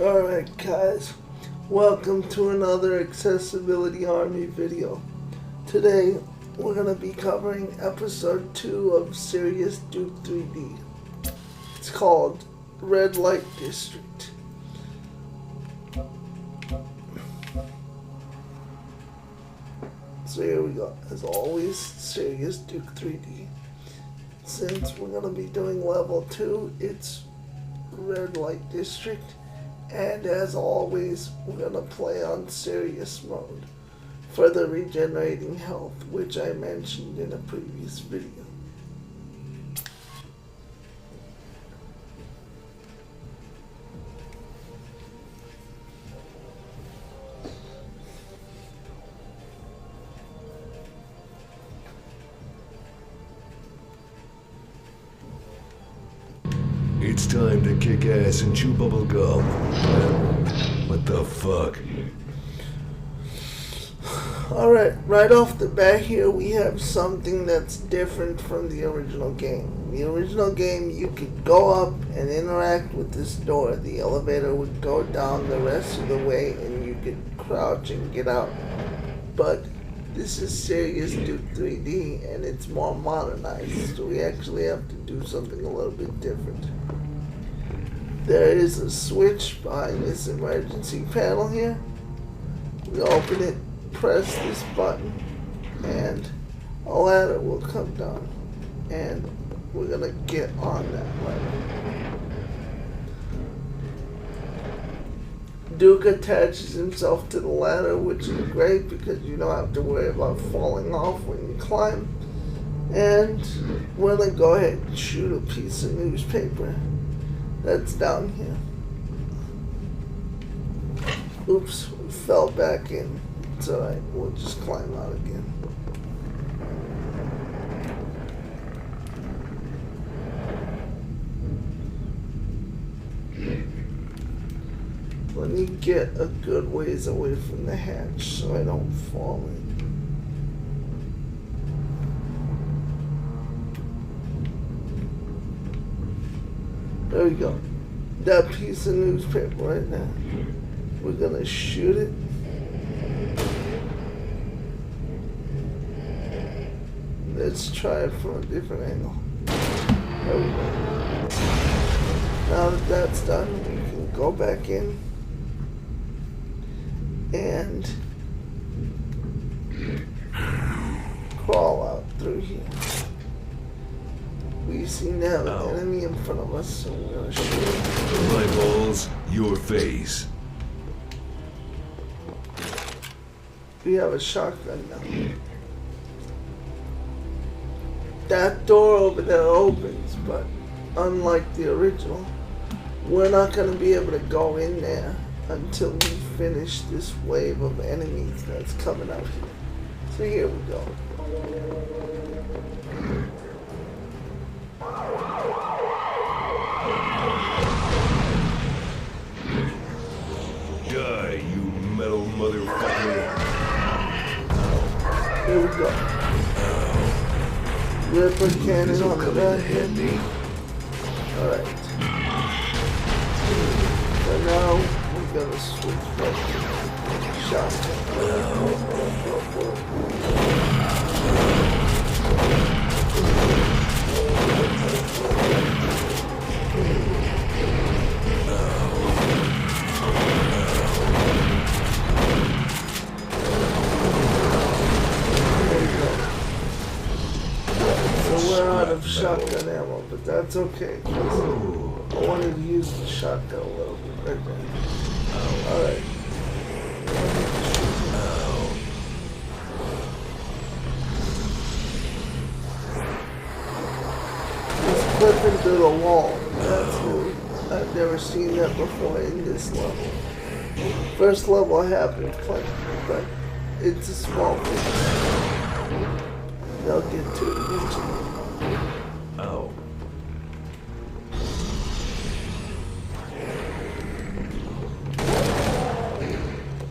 Alright guys, welcome to another Accessibility Army video. Today we're going to be covering episode 2 of Serious Duke 3D. It's called Red Light District. So here we go, as always, Serious Duke 3D. Since we're going to be doing level 2, it's Red Light District. And as always, we're going to play on serious mode for the regenerating health, which I mentioned in a previous video. It's time to kick ass and chew bubble gum. What the fuck? Alright, right off the bat here we have something that's different from the original game. The original game, you could go up and interact with this door. The elevator would go down the rest of the way and you could crouch and get out. But this is Serious Duke 3D and it's more modernized, so we actually have to do something a little bit different. There is a switch behind this emergency panel here. We open it, press this button, and a ladder will come down. And we're gonna get on that ladder. Duke attaches himself to the ladder, which is great because you don't have to worry about falling off when you climb. And we're gonna go ahead and shoot a piece of newspaper that's down here. Oops, we fell back in. It's alright, we'll just climb out again. Let me get a good ways away from the hatch so I don't fall in. There we go. That piece of newspaper right now. We're gonna shoot it. Let's try it from a different angle. There we go. Now that that's done, we can go back in and crawl out through here. We see now an enemy in front of us, so we're gonna shoot him. My balls, your face. We have a shotgun now. That door over there opens, but unlike the original, we're not going to be able to go in there until we finish this wave of enemies that's coming out here. So here we go. Die, you metal motherfucker. Here we go. Ripper cannon on the right. Alright. So now we're gonna switch back to shotgun. We're out of shotgun ammo, but that's okay. I wanted to use the shotgun a little bit right there. Alright. It's clipping through the wall. That's new. I've never seen that before in this level. First level happened plenty, but it's a small thing. They'll get to it eventually. Ow.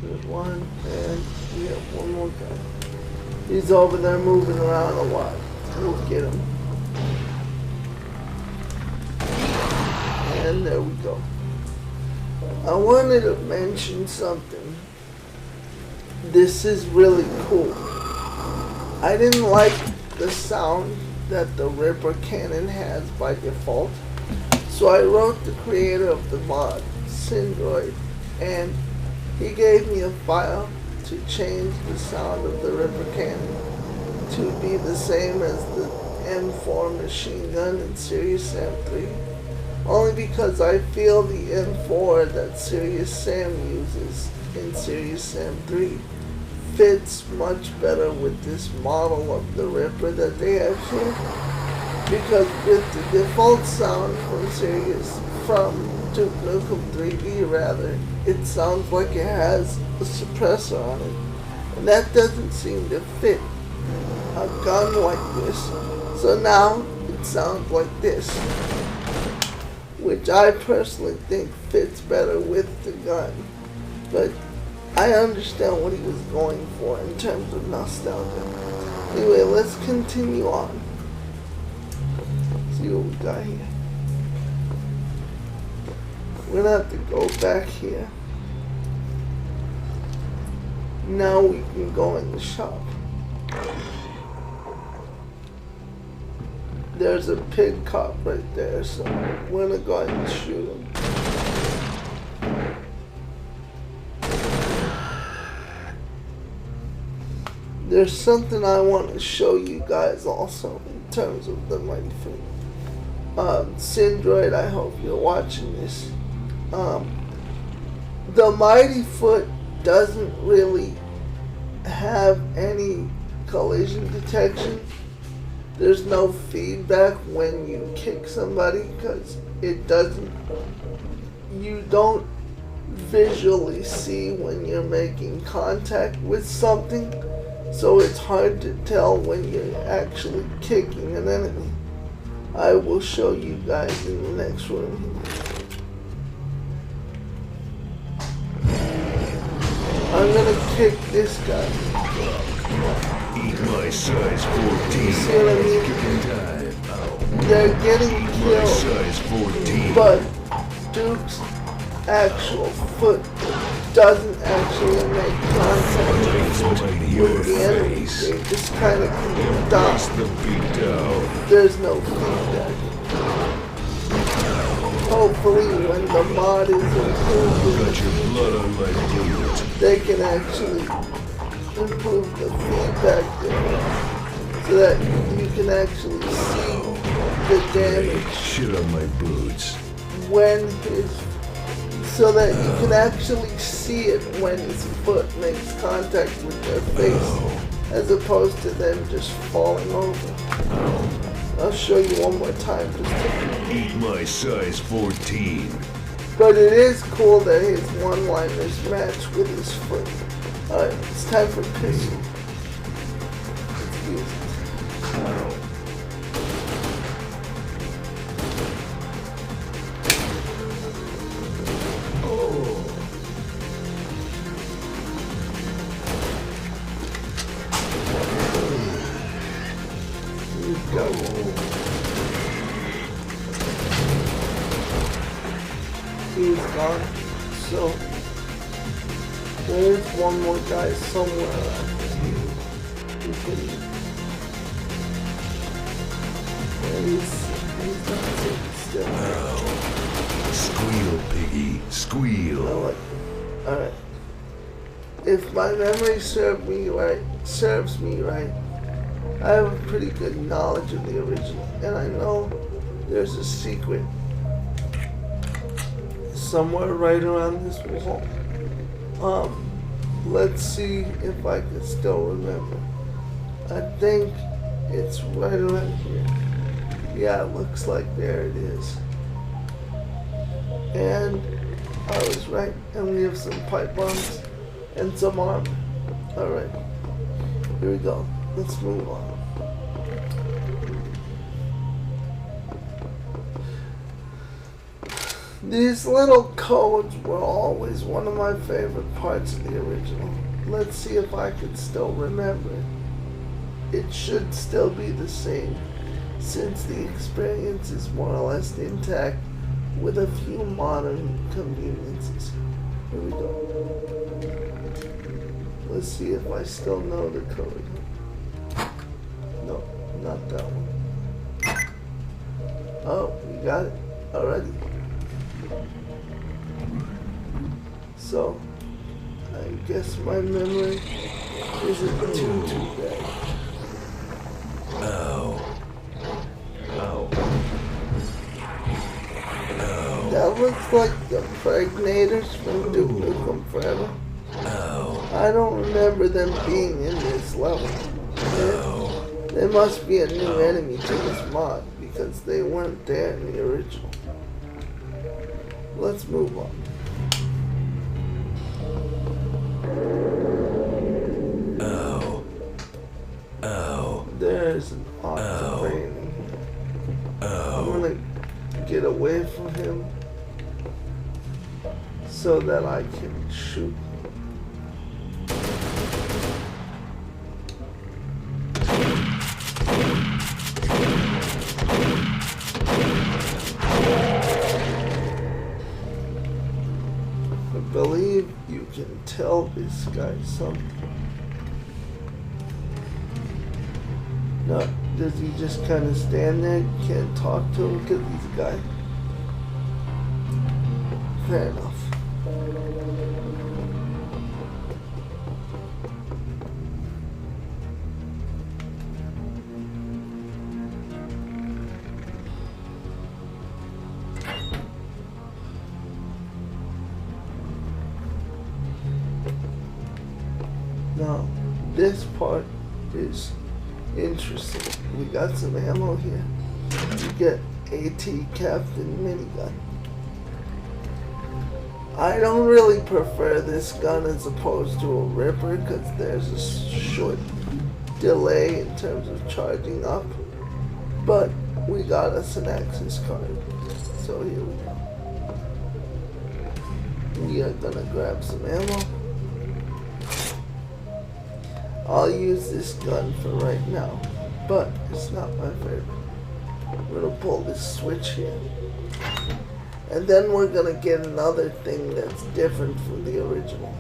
There's one, and we have one more guy. He's over there moving around a lot. We'll get him. And there we go. I wanted to mention something. This is really cool. I didn't like the sound that the Ripper cannon has by default, so I wrote the creator of the mod, Syndroid, and he gave me a file to change the sound of the Ripper cannon to be the same as the M4 machine gun in Serious Sam 3. Only because I feel the M4 that Serious Sam uses in Serious Sam 3 fits much better with this model of the Ripper that they have here. Because with the default sound from Duke Nukem 3D rather, it sounds like it has a suppressor on it. And that doesn't seem to fit a gun like this. So now it sounds like this, which I personally think fits better with the gun. But I understand what he was going for in terms of nostalgia. Anyway, let's continue on. See what we got here. We're gonna have to go back here. Now we can go in the shop. There's a pig cop right there, so we're gonna go ahead and shoot him. There's something I want to show you guys also in terms of the Mighty Foot. Syndroid, I hope you're watching this. The Mighty Foot doesn't really have any collision detection. There's no feedback when you kick somebody because it doesn't, you don't visually see when you're making contact with something, so it's hard to tell when you're actually kicking an enemy. I will show you guys in the next room. I'm gonna kick this guy. Eat my size 14. See what I mean? They're getting killed, Size 14. but Duke's actual foot doesn't actually make contact with the enemy. They just kind of stop. The beat down. There's no feedback. Hopefully when the mod is improved, Got your blood on my boots. they can actually improve the feedback there so that you can actually see the damage Shit on my boots. when so that you can actually see it when his foot makes contact with their face, as opposed to them just falling over. I'll show you one more time just to... Eat my size 14. But it is cool that his one-liners match with his foot. Alright, it's time for pissing. Let's use it. Go. He's gone. So there's one more guy somewhere around here. He can. And he's not sitting still. Squeal, piggy. Squeal. I like it. Alright. If my memory serves me right, I have a pretty good knowledge of the original, and I know there's a secret somewhere right around this wall. Let's see if I can still remember. I think it's right around here. Yeah, it looks like there it is. And I was right, and we have some pipe bombs and some armor. Alright, here we go. Let's move on. These little codes were always one of my favorite parts of the original. Let's see if I can still remember it. It should still be the same, since the experience is more or less intact with a few modern conveniences. Here we go. Let's see if I still know the code. No, not that one. Oh, we got it already. So, I guess my memory isn't too bad. Ow. Ow. Ow. That looks like the Pregnators from Duke Nukem Forever. Ow. I don't remember them being in this level. Ow. There must be a new enemy to this mod because they weren't there in the original. Let's move on. Ow. Ow. There's an octane in here. I'm Ow. gonna get away from him so that I can shoot. I believe you can tell this guy something. No, does he just kind of stand there? You can't talk to him because he's a guy. Fair enough. Now, this part is interesting. We got some ammo here. You get AT Captain Minigun. I don't really prefer this gun as opposed to a Ripper because there's a short delay in terms of charging up. But we got us an access card. So here we go. We are gonna grab some ammo. I'll use this gun for right now, but it's not my favorite. We're gonna pull this switch here. And then we're gonna get another thing that's different from the original.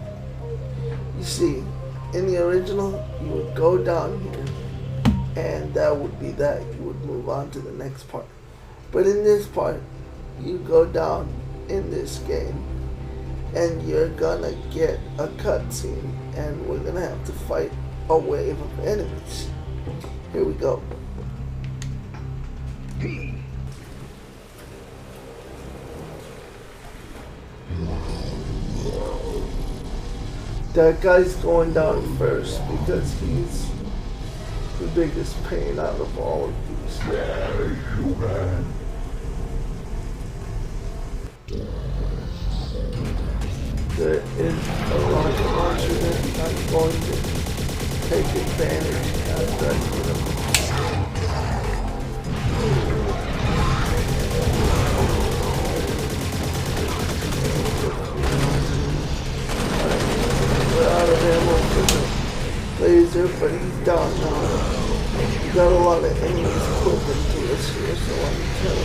You see, in the original, you would go down here, and that would be that. You would move on to the next part. But in this part, you go down in this game, and you're gonna get a cutscene, and we're gonna have to fight a wave of enemies. Here we go. That guy's going down first because he's the biggest pain out of all of these. There is a rocket launcher that I'm going to take advantage after I get him. We're out of ammo for the laser, but he's down now. We got a lot of enemies clicking to us here, so I can tell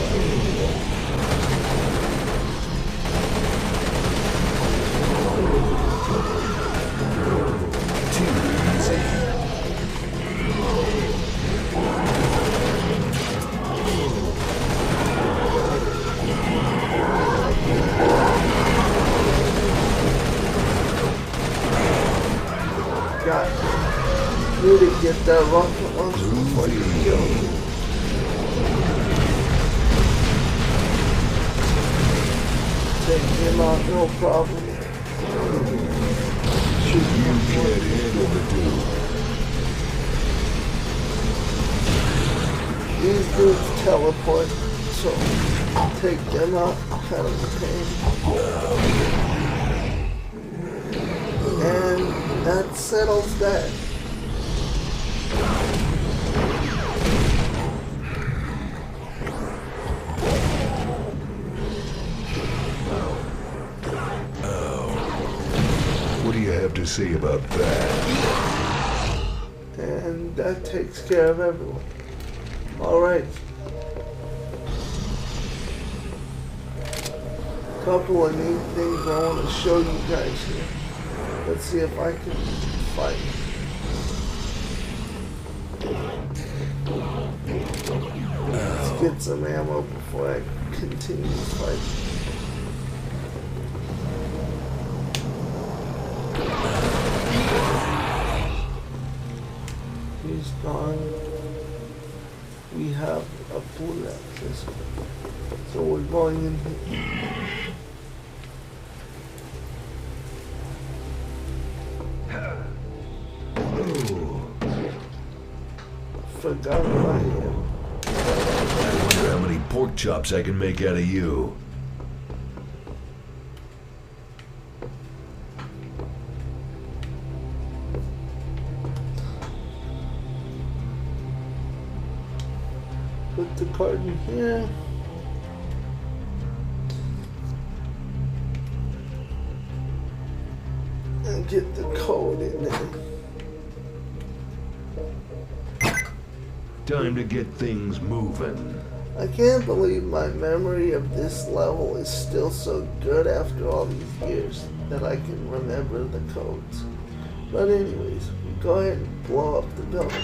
need to get that rocket launcher before you kill me. Take him out, no problem. You can't handle the dude. These dudes teleport, so take them out, kind of a pain. And that settles that. What do you have to say about that? And that takes care of everyone. Alright. couple of neat things I want to show you guys here. Let's see if I can fight. Let's get some ammo before I continue fighting. He's gone. We have a bullet this way. So we're going in here. Forgot what I am. I wonder how many pork chops I can make out of you. Put the card in here. And get the code in there. Time to get things moving. I can't believe my memory of this level is still so good after all these years that I can remember the codes. But anyways, go ahead and blow up the building.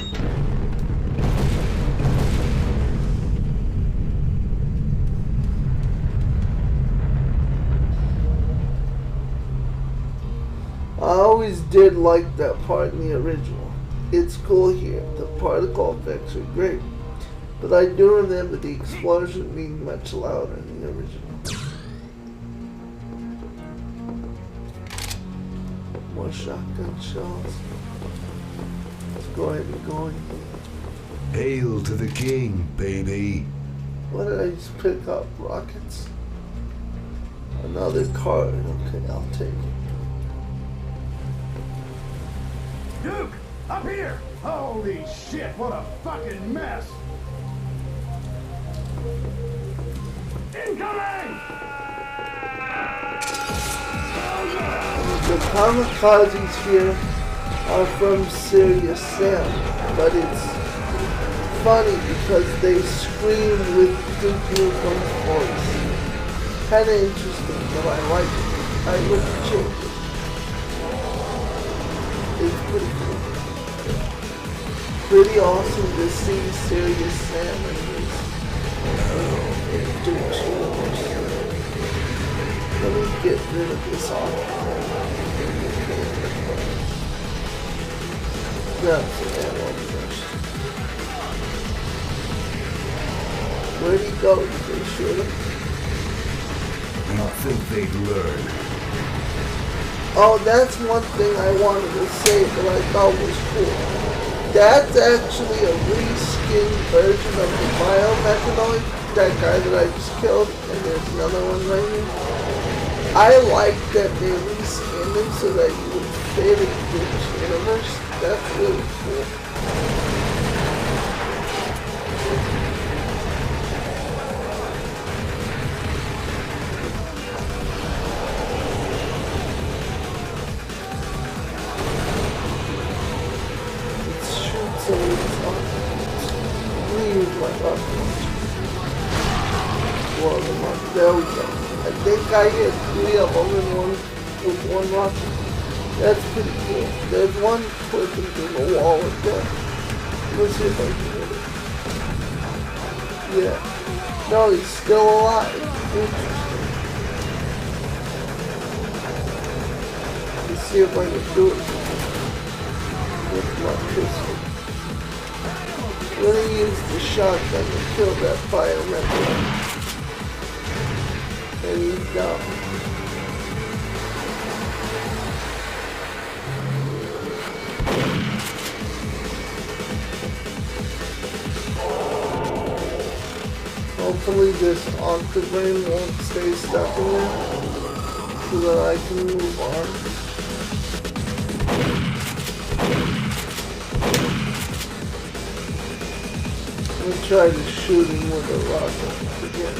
I always did like that part in the original. It's cool here. The particle effects are great. But I do remember the explosion being much louder in the original. More shotgun shells. Let's go ahead and go in here. Hail to the king, baby. What did I just pick up? Rockets? Another card. Okay, I'll take it. Duke! Up here! Holy shit, what a fucking mess! Incoming! The kamikazes here are from Serious Sam, but it's funny because they scream with Duke Nukem's voice. Kinda interesting, but I like it. I would change it. It's pretty cool. Pretty awesome to see Serious Sam in Duke's universe. Let me get rid of this off. Grab some ammo first. Where'd he go? Did they shoot him? You'd think they'd learn. Oh, that's one thing I wanted to say that I thought was cool. That's actually a reskinned version of the Biomechanoid, that guy that I just killed, and there's another one right here. I like that they reskinned him so that you would fit in Duke's universe. That's really cool. Some of these options. Leave my options. Well, there we go. I think I hit 3 of them in with one rocket. That's pretty cool. There's one clipping through the wall right there. Let's see if I can hit it. Yeah. No, he's still alive. Interesting. Let's see if I can do it with my pistol. Let me use the shotgun to kill that Biomechanoid. And he's down. Hopefully this Octobrain won't stay stuck in there so that I can move on. I'm gonna try to shoot him with a rocket again.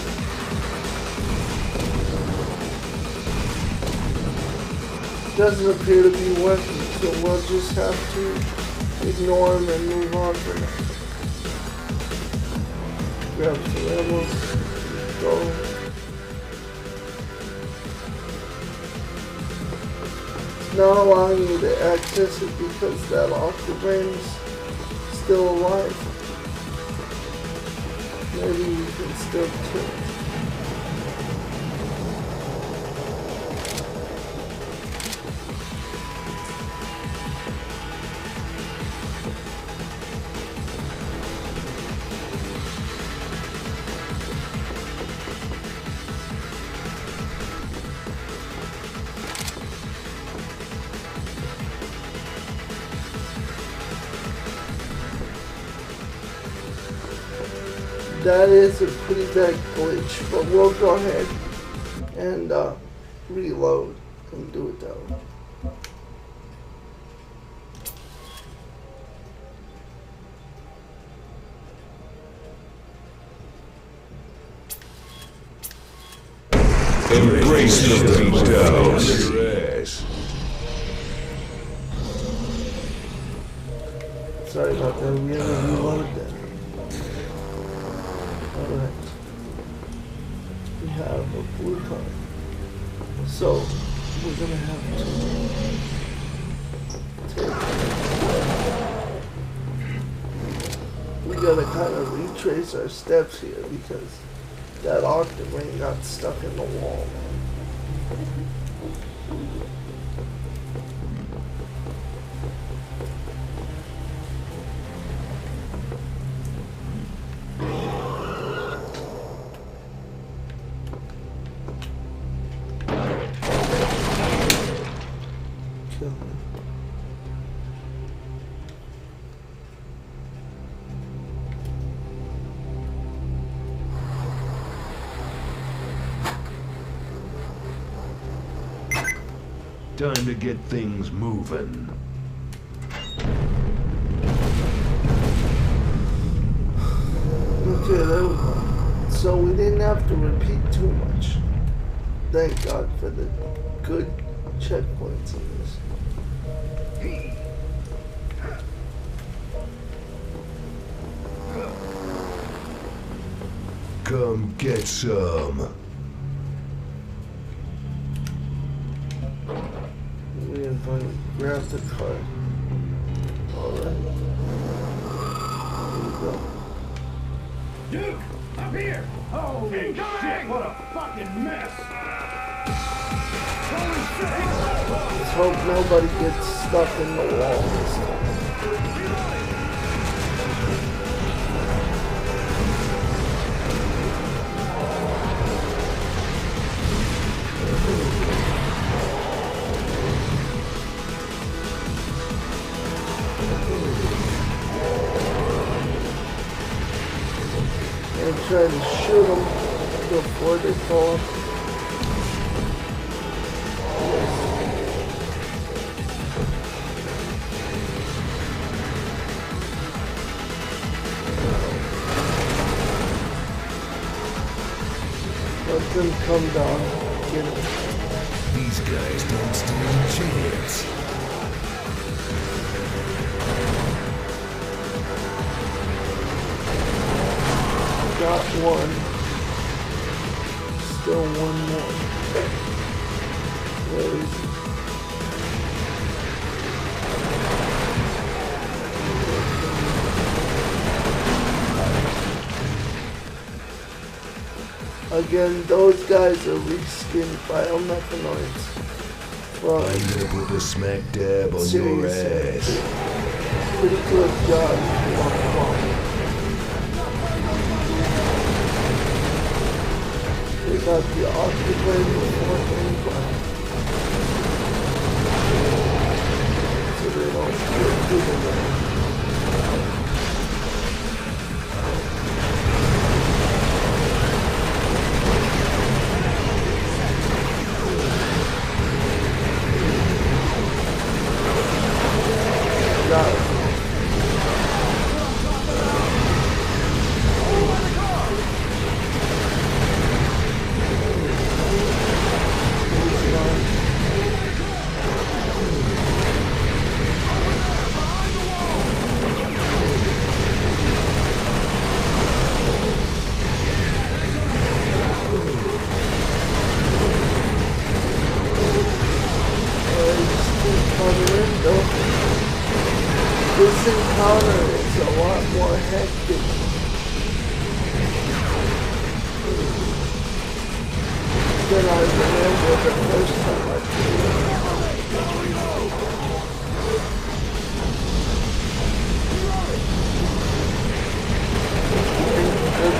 Doesn't appear to be working, so we'll just have to ignore him and move on from it. Grab some ammo, go. not allowing you to access it because that Octobrain's still alive. Maybe you can still kill it. That is a pretty bad glitch, but we'll go ahead and reload and do it that way. Embrace the beatdown. Sorry about that, we had to reload that. Alright. We have a blue card. So, we're gonna have to take... We gotta kind of retrace our steps here because that Octobrain got stuck in the wall. Kill him. Time to get things moving. Okay, there we go. So we didn't have to repeat too much. Thank God for the good checkpoints in this. Come get some. We are going to grab the card. Alright. Here we go. Duke, up here! Holy shit, what a fucking mess! Holy shit! Let's hope nobody gets stuck in the wall this time. And try to shoot them before they fall. Let them come down. Get them. These guys don't stand a chance. Got one. Still one more. Where is he? Again, those guys are reskinned biomechanoids from Wind up with a smack dab on your Serious ass. pretty good job. They got the Octobrain before anybody. So they don't get to the got it.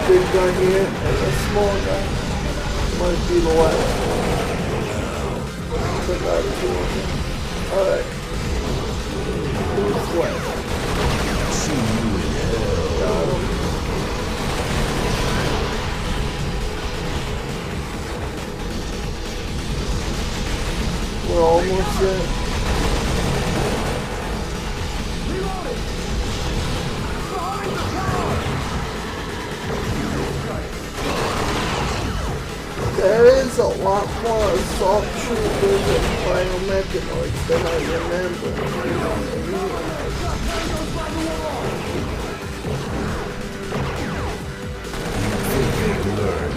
big guy here and the small guy might be the last one. But not two of them. Alright. Who's left? See you in hell. Got him. We're almost there. Reloading! Behind the tower! There is a lot more assault troopers and biomechanoids than I remember. Learn.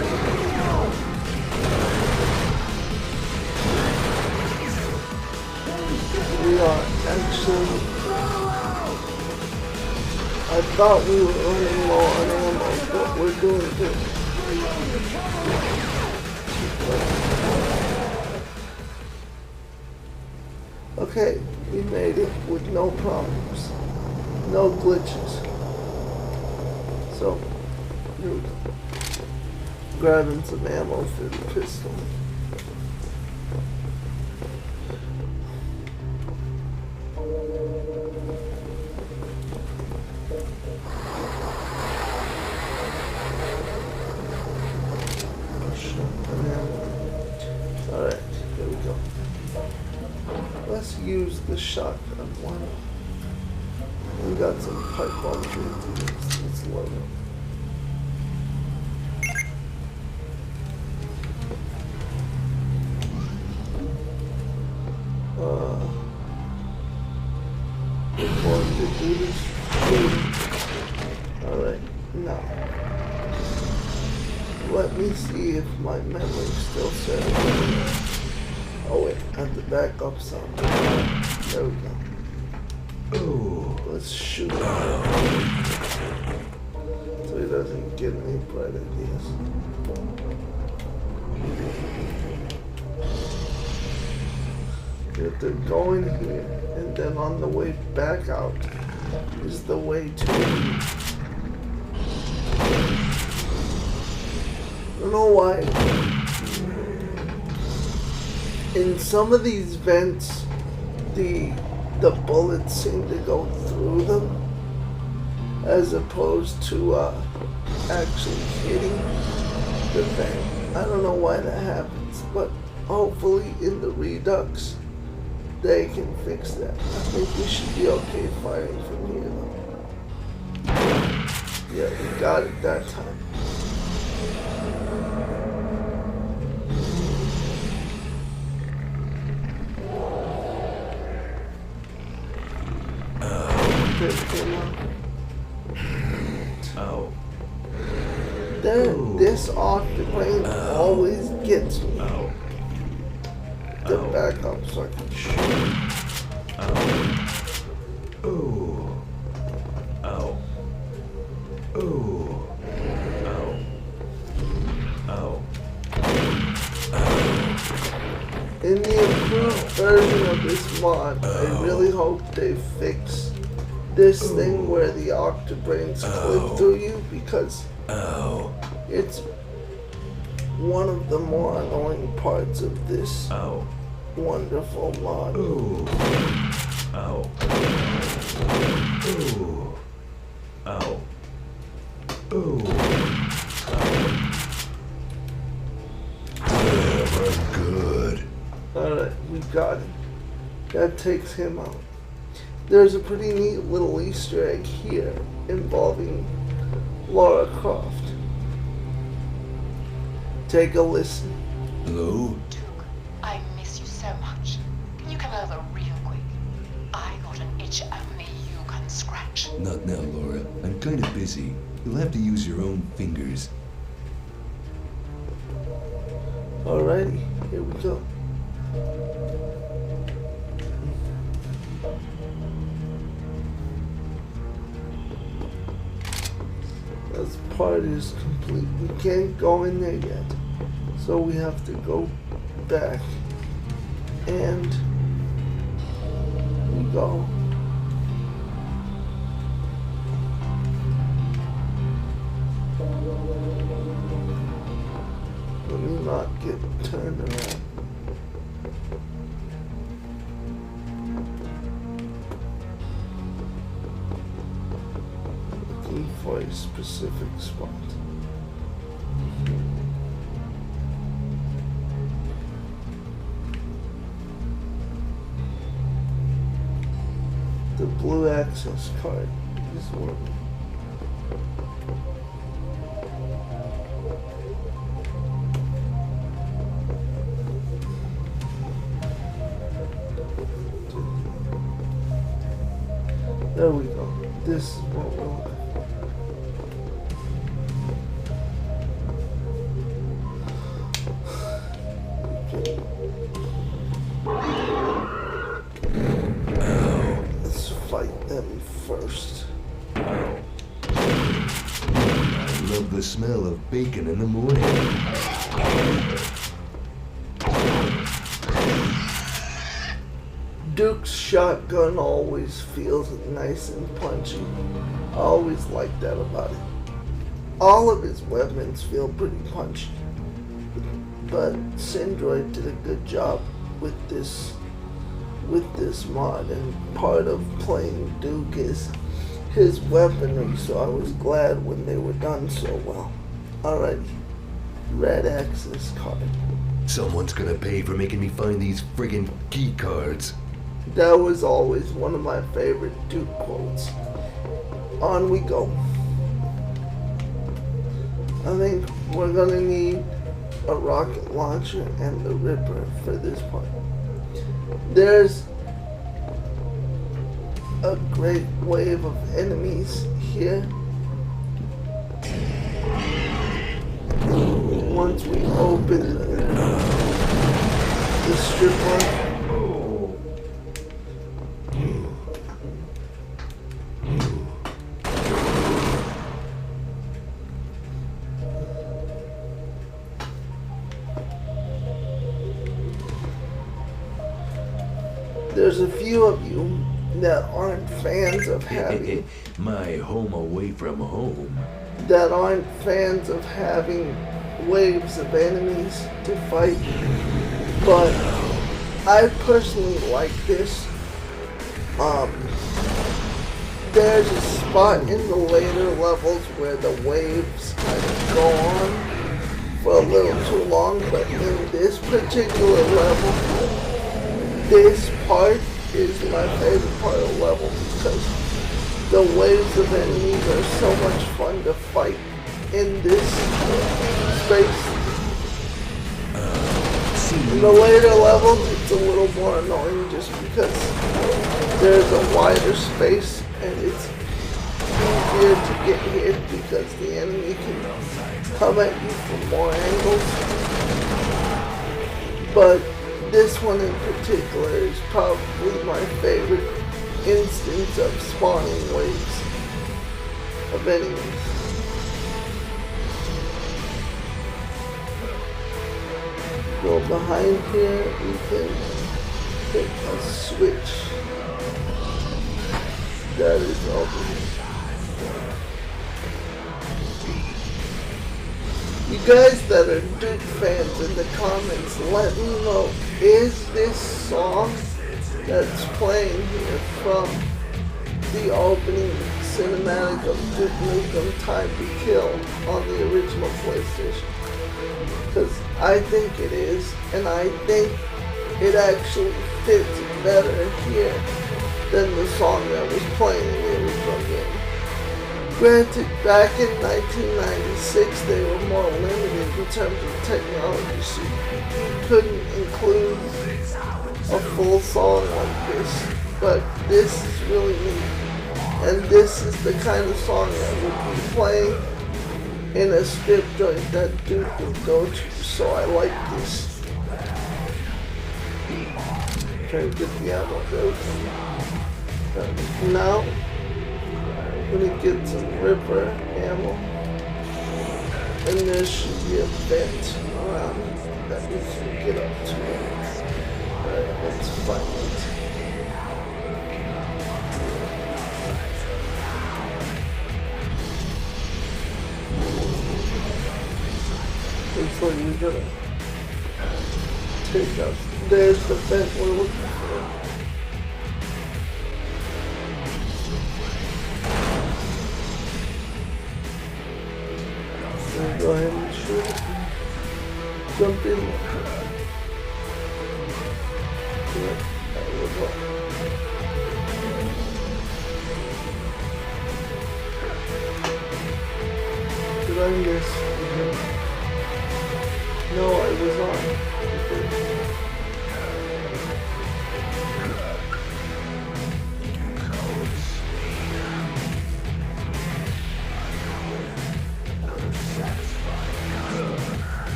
We are actually... I thought we were running low on ammo, but we're doing good. Okay, we made it with no problems. No glitches. So, here we go. Grabbing some ammo for the pistol. Alright, here we go. Let's use the shotgun one. We got some pipe bomb to use. Let's load it. We're going to do this. Alright, now. Let me see if my memory still serves. Oh wait, I have to back up some. There we go. Oh. Let's shoot him. So he doesn't get any bright ideas. We have to go in here, and then on the way back out is the way to... I don't know why. In some of these vents, the bullets seem to go through them, as opposed to actually hitting the vent. I don't know why that happens, but hopefully in the Redux they can fix that. I think we should be okay firing from here though. Yeah, we got it that time. Ow. This octoplane always gets me. Ow. Get back up so I can shoot. Oh. Ow. Oh. Ow. Ow. In the improved version of this mod, I really hope they fix this thing where the octobrains clip through you, because it's one of the more annoying parts of this wonderful mod. Ooh. Ow. Ooh. Ow. Ooh. Damn, I'm good. Alright, we got him. That takes him out. There's a pretty neat little Easter egg here involving Lara Croft. Take a listen. Hello? Duke, I miss you so much. Can you come over real quick? I got an itch only you can scratch. Not now, Laura. I'm kind of busy. You'll have to use your own fingers. Alrighty, here we go. This part is complete. We can't go in there yet. So we have to go back. And we go. not get turned around. Looking for a specific spot. The blue access card is one. There we go. This is what we're looking for. Let's fight them first. I love the smell of bacon in the morning. Duke's shotgun always feels nice and punchy. I always like that about it. All of his weapons feel pretty punchy. But Syndroid did a good job with this mod, and part of playing Duke is his weaponry, so I was glad when they were done so well. Alright, red access card. Someone's gonna pay for making me find these friggin' key cards. That was always one of my favorite Duke quotes. On we go. I think we're gonna need a rocket launcher and the Ripper for this part. There's a great wave of enemies here. Once we open the stripper, there's a few of you that aren't fans of having My home away from home. that aren't fans of having waves of enemies to fight, but I personally like this. There's a spot in the later levels where the waves kind of go on for a little too long, but in this particular level, this part is my favorite part of the level because the waves of enemies are so much fun to fight in this space. In the later levels, it's a little more annoying just because there's a wider space and it's easier to get hit because the enemy can come at you from more angles. But this one in particular is probably my favorite instance of spawning waves of enemies. Go behind here, we can hit a switch that is over here. You guys that are Duke fans in the comments, let me know, is this song that's playing here from the opening cinematic of Duke Nukem Time to Kill on the original PlayStation? Because I think it is, and I think it actually fits better here than the song that was playing in the original game. Granted, back in 1996 they were more limited in terms of technology, so you couldn't include a full song like this, but this is really neat, and this is the kind of song that would be playing in a strip joint that Duke would go to, so I like this. Trying to get the ammo out. Now, I'm gonna get some Ripper ammo, and there should be a vent around that we can get up to. Alright, let's find it. Looks like we got a pickups. There's the vent we're looking for. So go ahead and shoot it. Jump in. Yeah, there we go. Did I miss? No, I was on.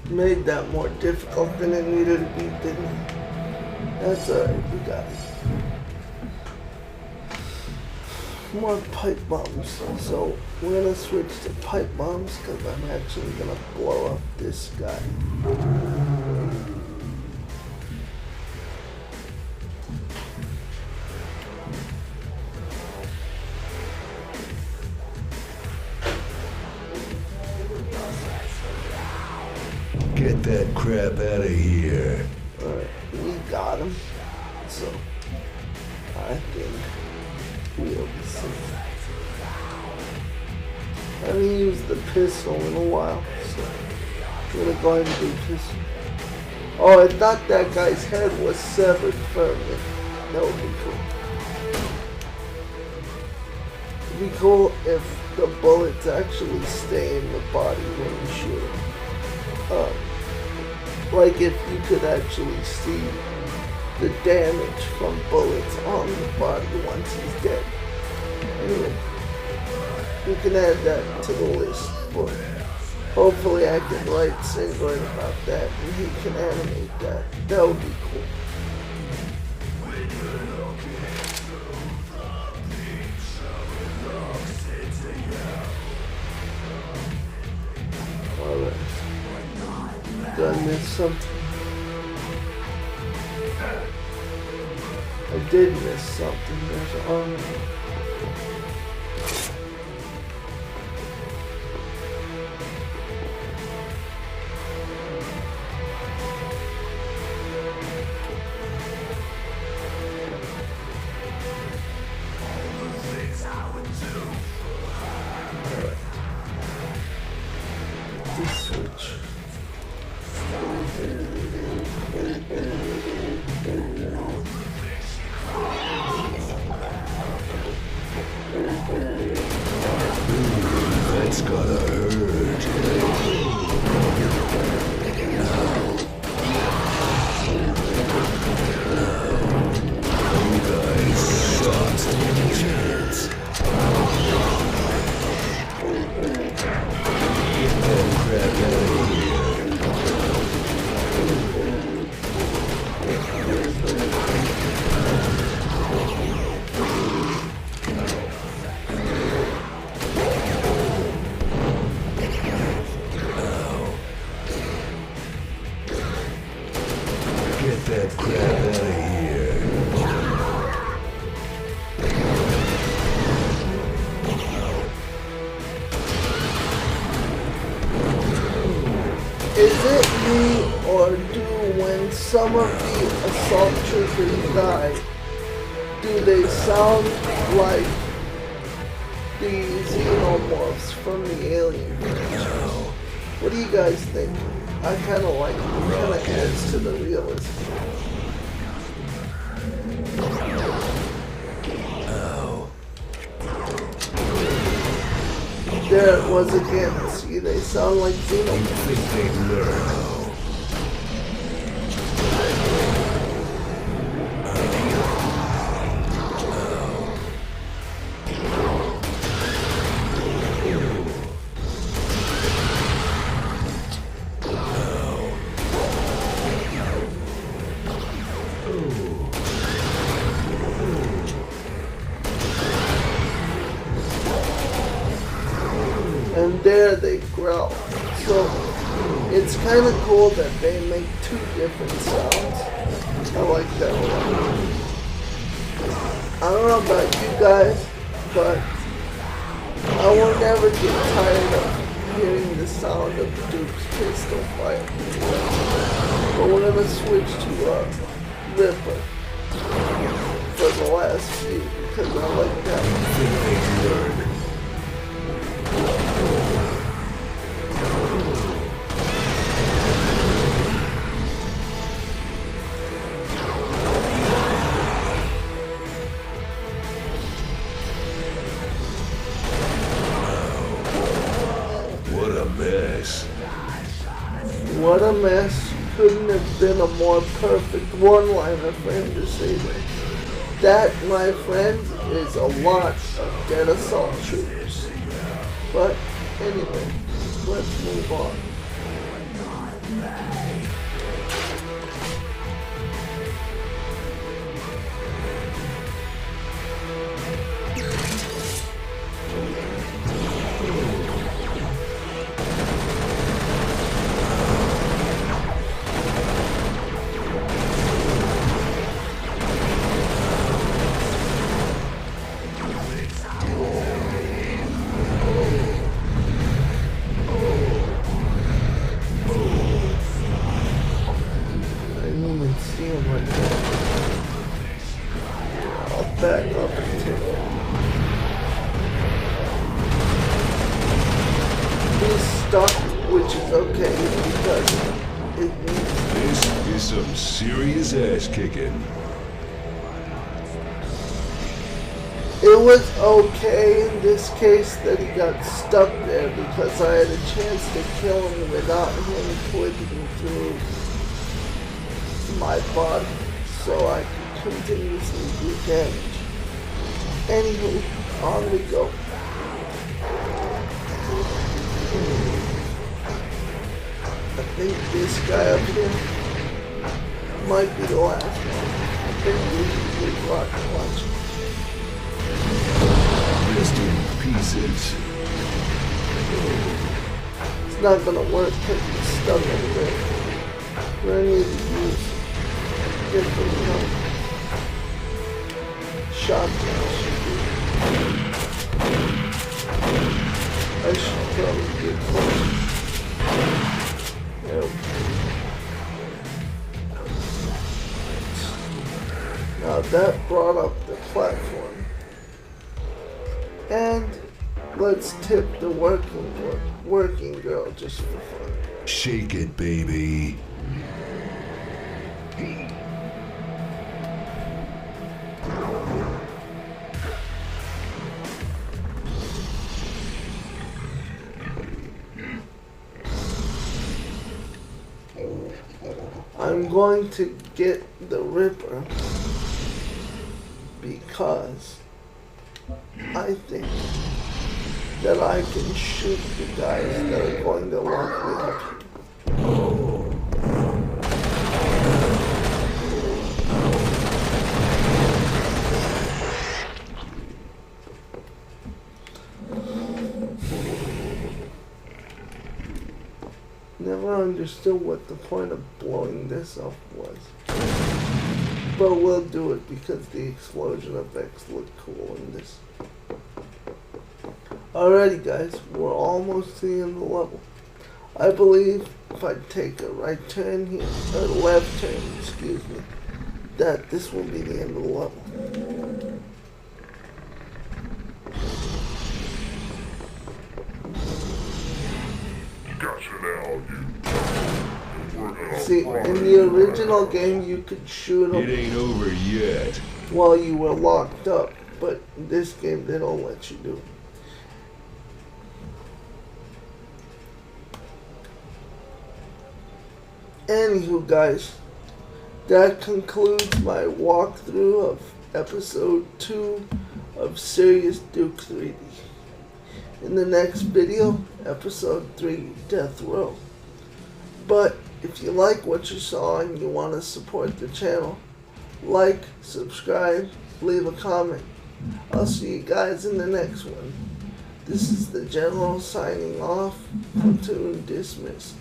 Made that more difficult than it needed to be, didn't it? That's alright, we got it. More pipe bombs. So we're gonna switch to pipe bombs because I'm actually gonna blow up this guy. Get that crap out of here. Alright, we got him. So I think we'll be safe. I haven't used the pistol in a while, so I'm gonna go ahead and do pistol. Oh, I thought that guy's head was severed firmly. That would be cool. It'd be cool if the bullets actually stay in the body when you shoot him. Like if you could actually see the damage from bullets on the body once he's dead. Anyway, we can add that to the list, but hopefully I can write Singler about that and he can animate that. That would be cool. Alright. Did I miss something? I did miss something. There's armor. Switch. That's gotta hurt. You guys suck. Chance. Get that crap out of here. Get that crap out of here. Is it me, or do when some of the assault troopers die, do they sound like the xenomorphs from the Alien franchise? What do you guys think? I kind of like it. It kind of adds to the realism. There it was again. See, they sound like You xenomorphs. think they'd learn? And there they growl. So it's kind of cool that they make two different sounds. I like that a lot. I don't know about you guys, but I will never get tired of hearing the sound of Duke's pistol fire. But we're gonna switch to Ripper for the last few because I like that. Think they learn. What a mess. What a mess. Couldn't have been a more perfect one-liner for him to say that. That, my friend, is a lot of dead assault troopers. But anyway, let's move on. Back up and take it. He's stuck, which is okay because it means This is some serious ass kicking. it was okay in this case that he got stuck there because I had a chance to kill him without him clicking through my body, so I could continuously do damage. Anywho, on we go. I think this guy up here might be the last one. I think we should do rocket launch. Rest in pieces. It's not gonna work because he's stuck in there. We're gonna need to use different shotguns. I should probably get close. There we go. Now that brought up the platform. And let's tip the working girl just for fun. Shake it, baby. I'm going to get the Ripper because I think that I can shoot the guys that are going to lock me up. Never understood what the point of blowing this up was. But we'll do it because the explosion effects look cool in this. Alrighty guys, we're almost to the end of the level. I believe if I take a right turn here, or left turn, excuse me, that this will be the end of the level. Gotcha now, you. See, in the original game you could shoot It them ain't over yet. while you were locked up, but in this game they don't let you do it. Anywho guys, that concludes my walkthrough of episode 2 of Serious Duke 3D. In the next video, episode 3, Death Row. But if you like what you saw and you want to support the channel, like, subscribe, leave a comment. I'll see you guys in the next one. This is the General signing off. Platoon dismissed.